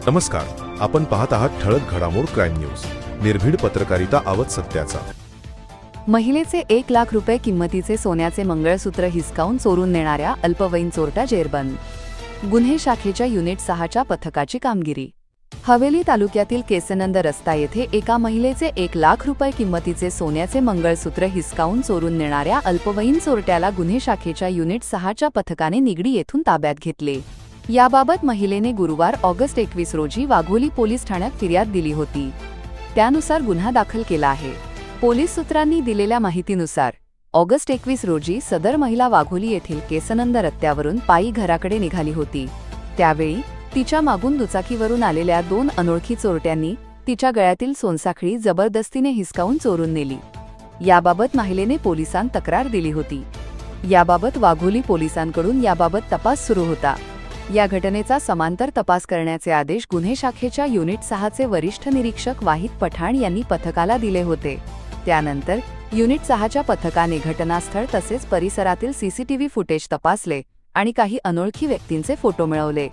नमस्कार, आपण पाहत आहात ठळक घडामोड क्राईम न्यूज। निर्भीड पत्रकारिता आवत सत्याचा। महिलेचे 1 लाख रुपये किंमतीचे सोन्याचे मंगळसूत्र हिसकावून चोरून नेणाऱ्या अल्पवयीन चोरटा जेरबंद। गुन्हे शाखेच्या युनिट 6च्या पथकाची कामगिरी। हवेली तालुक्यातील केसनंद रस्ता येथे एका महिलेचे 1 लाख रुपये किंमतीचे सोन्याचे मंगळसूत्र हिसकावून चोरून नेणाऱ्या अल्पवयीन चोरट्याला गुन्हे शाखेच्या युनिट 6च्या पथकाने निगडी येथून ताब्यात घेतले। याबाबत महिलेने गुरुवार ऑगस्ट 21 रोजी वाघोली पोलीस ठाण्यात फिर्याद दिली होती। त्यानुसार गुन्हा दाखल केला आहे। पोलीस सूत्रांनी दिलेल्या माहितीनुसार ऑगस्ट 21 रोजी सदर महिला वाघोली येथील केसनंद रस्त्यावरून पायी घराकडे निघाली होती। त्यावेळी तिच्या मागून दुचाकीवरून आलेल्या 2 अनोळखी चोरट्यांनी तिच्या गळ्यातील सोनसाखळी जबरदस्तीने हिसकावून चोरून नेली। याबाबत महिलेने पोलिसांत तक्रार दिली होती। याबाबत वाघोली पोलिसांकडून याबाबत तपास सुरू होता। या घटनेचा समांतर तपास करण्याचे आदेश गुन्हे शाखेच्या युनिट 6चे वरिष्ठ निरीक्षक वाहिद पठाण यांनी पथकाला दिले होते। त्यानंतर युनिट 6च्या पथकाने घटनास्थळ तसेच परिसरातील सीसीटीव्ही फुटेज तपासले आणि काही अनोळखी व्यक्तींचे फोटो मिळवले।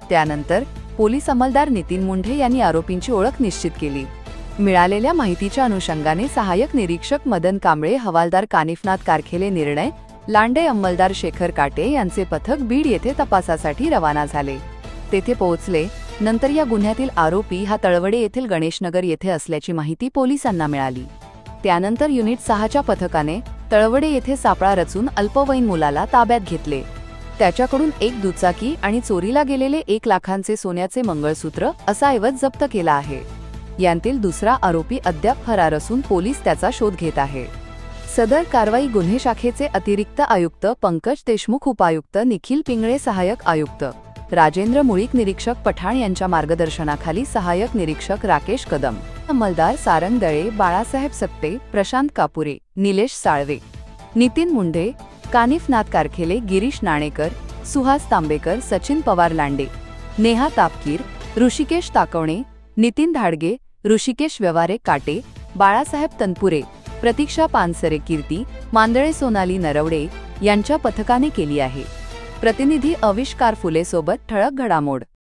त्यानंतर पोलीस अंमलदार नितीन मुंढे यांनी आरोपींची ओळख निश्चित केली। मिळालेल्या माहितीच्या अनुषंगाने सहाय्यक निरीक्षक मदन कांबळे, हवालदार कानिफनाथ कारखेले निर्णय, लांडे अंमलदार शेखर काटे यांचे पथक बीड येथे तपासासाठी रवाना झाले। तेथे पोहोचले नंतर या गुन्ह्यातील आरोपी हा तळवडे येथील गणेशनगर येथे असल्याची माहिती पोलिसांना मिळाली। त्यानंतर युनिट 6च्या पथकाने तळवडे येथे सापळा रचून अल्पवयीन मुलाला ताब्यात घेतले। त्याच्याकडून 1 दुचाकी आणि चोरीला गेलेले 1 लाखांचे सोन्याचे मंगळसूत्र असा ऐवज जप्त केला आहे। यांतील दुसरा आरोपी अद्याप फरार असून पोलीस त्याचा शोध घेत आहे। सदर कारवाई गुन्हे शाखेचे अतिरिक्त आयुक्त पंकज देशमुख, उपायुक्त निखिल पिंगळे, सहाय्यक आयुक्त राजेंद्र मुळीक, निरीक्षक पठाण यांच्या मार्गदर्शनाखाली सहाय्यक निरीक्षक राकेश कदम, अंमलदार सारंग दळे, बाळासाहेब सत्ते, प्रशांत कापुरे, निलेश साळवे, नितीन मुंढे, कानिफनाथ कारखेले, गिरीश नाणेकर, सुहास तांबेकर, सचिन पवार लांडे, नेहा तापकीर, ऋषिकेश ताकवणे, नितीन धाडगे, ऋषिकेश व्यवहारे काटे, बाळासाहेब तनपुरे, प्रतीक्षा पानसरे, कीर्ती मांदळे, सोनाली नरवडे यांच्या पथकाने केली आहे। प्रतिनिधी अविष्कार फुले सोबत ठळक घडामोड।